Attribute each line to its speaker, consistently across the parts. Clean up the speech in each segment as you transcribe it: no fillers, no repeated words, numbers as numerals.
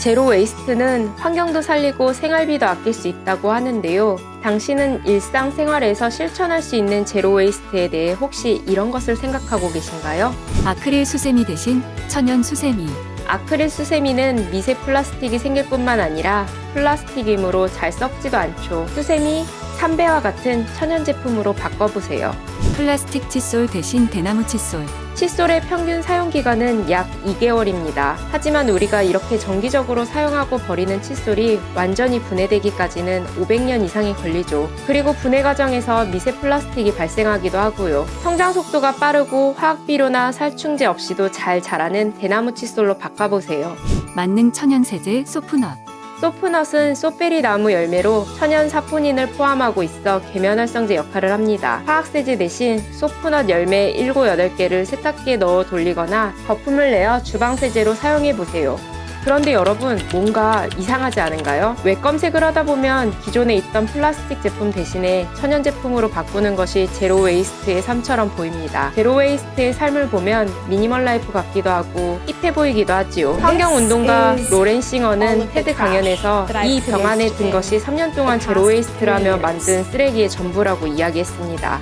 Speaker 1: 제로 웨이스트는 환경도 살리고 생활비도 아낄 수 있다고 하는데요. 당신은 일상생활에서 실천할 수 있는 제로 웨이스트에 대해 혹시 이런 것을 생각하고 계신가요?
Speaker 2: 아크릴 수세미 대신 천연 수세미.
Speaker 1: 아크릴 수세미는 미세 플라스틱이 생길 뿐만 아니라 플라스틱이므로 잘 썩지도 않죠. 수세미, 삼배와 같은 천연 제품으로 바꿔보세요.
Speaker 2: 플라스틱 칫솔 대신 대나무 칫솔.
Speaker 1: 칫솔의 평균 사용기간은 약 2개월입니다. 하지만 우리가 이렇게 정기적으로 사용하고 버리는 칫솔이 완전히 분해되기까지는 500년 이상이 걸리죠. 그리고 분해 과정에서 미세 플라스틱이 발생하기도 하고요. 성장 속도가 빠르고 화학비료나 살충제 없이도 잘 자라는 대나무 칫솔로 바꿔보세요.
Speaker 2: 만능 천연 세제 소프넛.
Speaker 1: 소프넛은 소베리 나무 열매로 천연 사포닌을 포함하고 있어 계면활성제 역할을 합니다. 화학세제 대신 소프넛 열매 7, 8개를 세탁기에 넣어 돌리거나 거품을 내어 주방세제로 사용해보세요. 그런데 여러분, 뭔가 이상하지 않은가요? 웹 검색을 하다 보면 기존에 있던 플라스틱 제품 대신에 천연 제품으로 바꾸는 것이 제로 웨이스트의 삶처럼 보입니다. 제로 웨이스트의 삶을 보면 미니멀 라이프 같기도 하고 힙해 보이기도 하지요. 환경운동가 로렌 싱어는 테드 강연에서 이 병 안에 든 것이 3년 동안 제로 웨이스트라며 만든 쓰레기의 전부라고 이야기했습니다.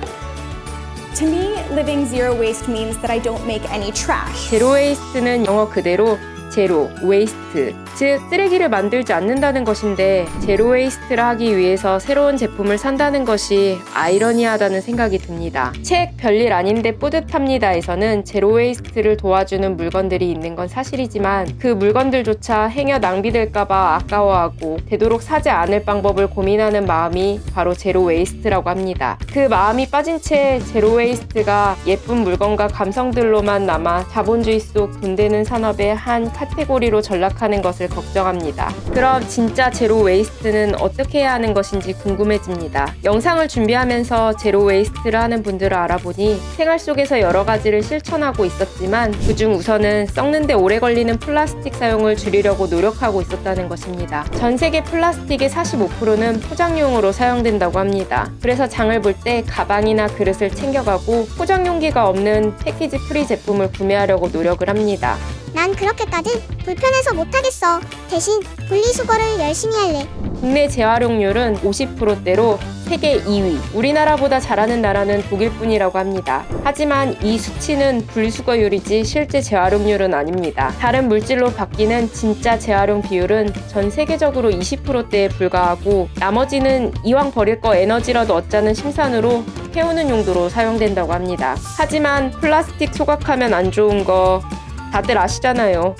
Speaker 3: To me, living zero waste means that I don't make any trash.
Speaker 1: 제로 웨이스트는 영어 그대로 제로 웨이스트, 즉 쓰레기를 만들지 않는다는 것인데 제로 웨이스트를 하기 위해서 새로운 제품을 산다는 것이 아이러니하다는 생각이 듭니다. 책 별일 아닌데 뿌듯합니다에서는 제로 웨이스트를 도와주는 물건들이 있는 건 사실이지만 그 물건들조차 행여 낭비될까봐 아까워하고 되도록 사지 않을 방법을 고민하는 마음이 바로 제로 웨이스트라고 합니다. 그 마음이 빠진 채 제로 웨이스트가 예쁜 물건과 감성들로만 남아 자본주의 속 돈 되는 산업의 한 카테고리로 전락하는 것을 걱정합니다. 그럼 진짜 제로 웨이스트는 어떻게 해야 하는 것인지 궁금해집니다. 영상을 준비하면서 제로 웨이스트를 하는 분들을 알아보니 생활 속에서 여러 가지를 실천하고 있었지만 그중 우선은 썩는데 오래 걸리는 플라스틱 사용을 줄이려고 노력하고 있었다는 것입니다. 전 세계 플라스틱의 45%는 포장용으로 사용된다고 합니다. 그래서 장을 볼 때 가방이나 그릇을 챙겨가고 포장용기가 없는 패키지 프리 제품을 구매하려고 노력을 합니다.
Speaker 4: 난 그렇게까지 불편해서 못하겠어. 대신 분리수거를 열심히 할래.
Speaker 1: 국내 재활용률은 50%대로 세계 2위. 우리나라보다 잘하는 나라는 독일뿐이라고 합니다. 하지만 이 수치는 분리수거율이지 실제 재활용률은 아닙니다. 다른 물질로 바뀌는 진짜 재활용 비율은 전 세계적으로 20%대에 불과하고 나머지는 이왕 버릴 거 에너지라도 얻자는 심산으로 태우는 용도로 사용된다고 합니다. 하지만 플라스틱 소각하면 안 좋은 거 다들 아시잖아요.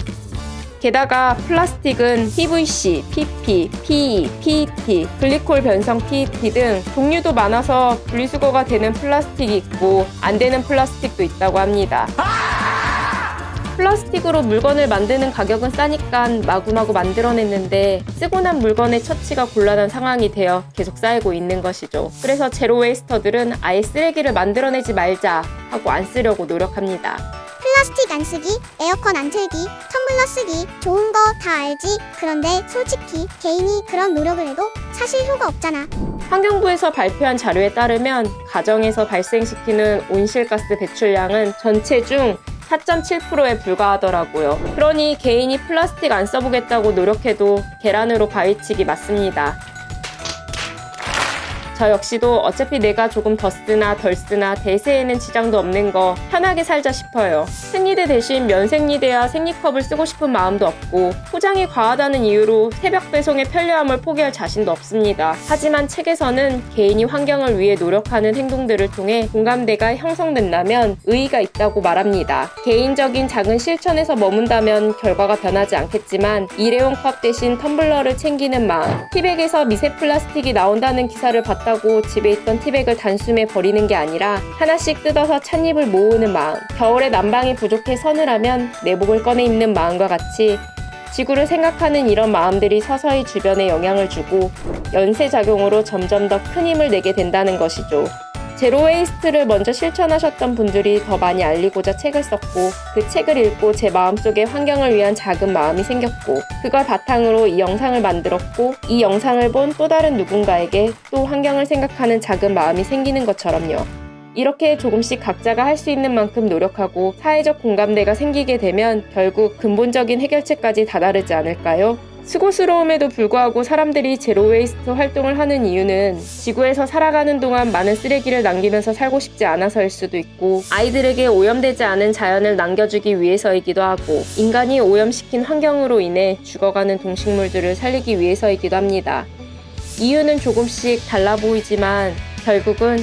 Speaker 1: 게다가 플라스틱은 PVC, PP, PE, PET, 글리콜 변성 PET 등 종류도 많아서 분리수거가 되는 플라스틱이 있고 안 되는 플라스틱도 있다고 합니다. 플라스틱으로 물건을 만드는 가격은 싸니까 마구마구 만들어냈는데 쓰고 난 물건의 처치가 곤란한 상황이 되어 계속 쌓이고 있는 것이죠. 그래서 제로 웨이스터들은 아예 쓰레기를 만들어내지 말자 하고 안 쓰려고 노력합니다.
Speaker 4: 플라스틱 안 쓰기, 에어컨 안 틀기, 텀블러 쓰기, 좋은 거 다 알지. 그런데 솔직히 개인이 그런 노력을 해도 사실 효과 없잖아.
Speaker 1: 환경부에서 발표한 자료에 따르면 가정에서 발생시키는 온실가스 배출량은 전체 중 4.7%에 불과하더라고요. 그러니 개인이 플라스틱 안 써보겠다고 노력해도 계란으로 바위치기 맞습니다. 저 역시도 어차피 내가 조금 더 쓰나 덜 쓰나 대세에는 지장도 없는 거 편하게 살자 싶어요. 생리대 대신 면생리대야 생리컵을 쓰고 싶은 마음도 없고 포장이 과하다는 이유로 새벽 배송의 편리함을 포기할 자신도 없습니다. 하지만 책에서는 개인이 환경을 위해 노력하는 행동들을 통해 공감대가 형성된다면 의의가 있다고 말합니다. 개인적인 작은 실천에서 머문다면 결과가 변하지 않겠지만 일회용 컵 대신 텀블러를 챙기는 마음, 티백에서 미세 플라스틱이 나온다는 기사를 봤다 고 집에 있던 티백을 단숨에 버리는 게 아니라 하나씩 뜯어서 찻잎을 모으는 마음, 겨울에 난방이 부족해 서늘하면 내복을 꺼내 입는 마음과 같이 지구를 생각하는 이런 마음들이 서서히 주변에 영향을 주고 연쇄작용으로 점점 더 큰 힘을 내게 된다는 것이죠. 제로 웨이스트를 먼저 실천하셨던 분들이 더 많이 알리고자 책을 썼고 그 책을 읽고 제 마음속에 환경을 위한 작은 마음이 생겼고 그걸 바탕으로 이 영상을 만들었고 이 영상을 본 또 다른 누군가에게 또 환경을 생각하는 작은 마음이 생기는 것처럼요. 이렇게 조금씩 각자가 할 수 있는 만큼 노력하고 사회적 공감대가 생기게 되면 결국 근본적인 해결책까지 다다르지 않을까요? 수고스러움에도 불구하고 사람들이 제로 웨이스트 활동을 하는 이유는 지구에서 살아가는 동안 많은 쓰레기를 남기면서 살고 싶지 않아서일 수도 있고, 아이들에게 오염되지 않은 자연을 남겨주기 위해서이기도 하고, 인간이 오염시킨 환경으로 인해 죽어가는 동식물들을 살리기 위해서이기도 합니다. 이유는 조금씩 달라 보이지만 결국은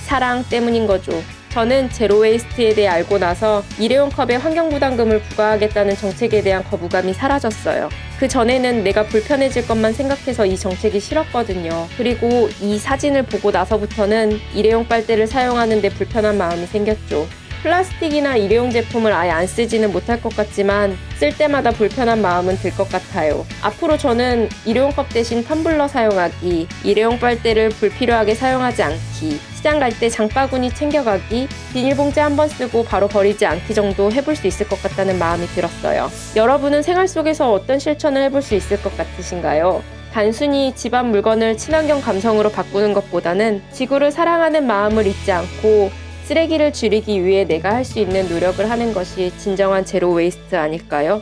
Speaker 1: 사랑 때문인 거죠. 저는 제로 웨이스트에 대해 알고 나서 일회용 컵에 환경 부담금을 부과하겠다는 정책에 대한 거부감이 사라졌어요. 그 전에는 내가 불편해질 것만 생각해서 이 정책이 싫었거든요. 그리고 이 사진을 보고 나서부터는 일회용 빨대를 사용하는 데 불편한 마음이 생겼죠. 플라스틱이나 일회용 제품을 아예 안 쓰지는 못할 것 같지만 쓸 때마다 불편한 마음은 들 것 같아요. 앞으로 저는 일회용 컵 대신 텀블러 사용하기, 일회용 빨대를 불필요하게 사용하지 않기, 시장 갈 때 장바구니 챙겨가기, 비닐봉지 한번 쓰고 바로 버리지 않기 정도 해볼 수 있을 것 같다는 마음이 들었어요. 여러분은 생활 속에서 어떤 실천을 해볼 수 있을 것 같으신가요? 단순히 집안 물건을 친환경 감성으로 바꾸는 것보다는 지구를 사랑하는 마음을 잊지 않고 쓰레기를 줄이기 위해 내가 할 수 있는 노력을 하는 것이 진정한 제로 웨이스트 아닐까요?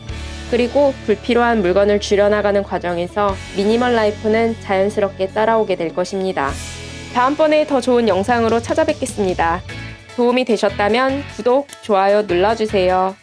Speaker 1: 그리고 불필요한 물건을 줄여나가는 과정에서 미니멀 라이프는 자연스럽게 따라오게 될 것입니다. 다음번에 더 좋은 영상으로 찾아뵙겠습니다. 도움이 되셨다면 구독, 좋아요 눌러주세요.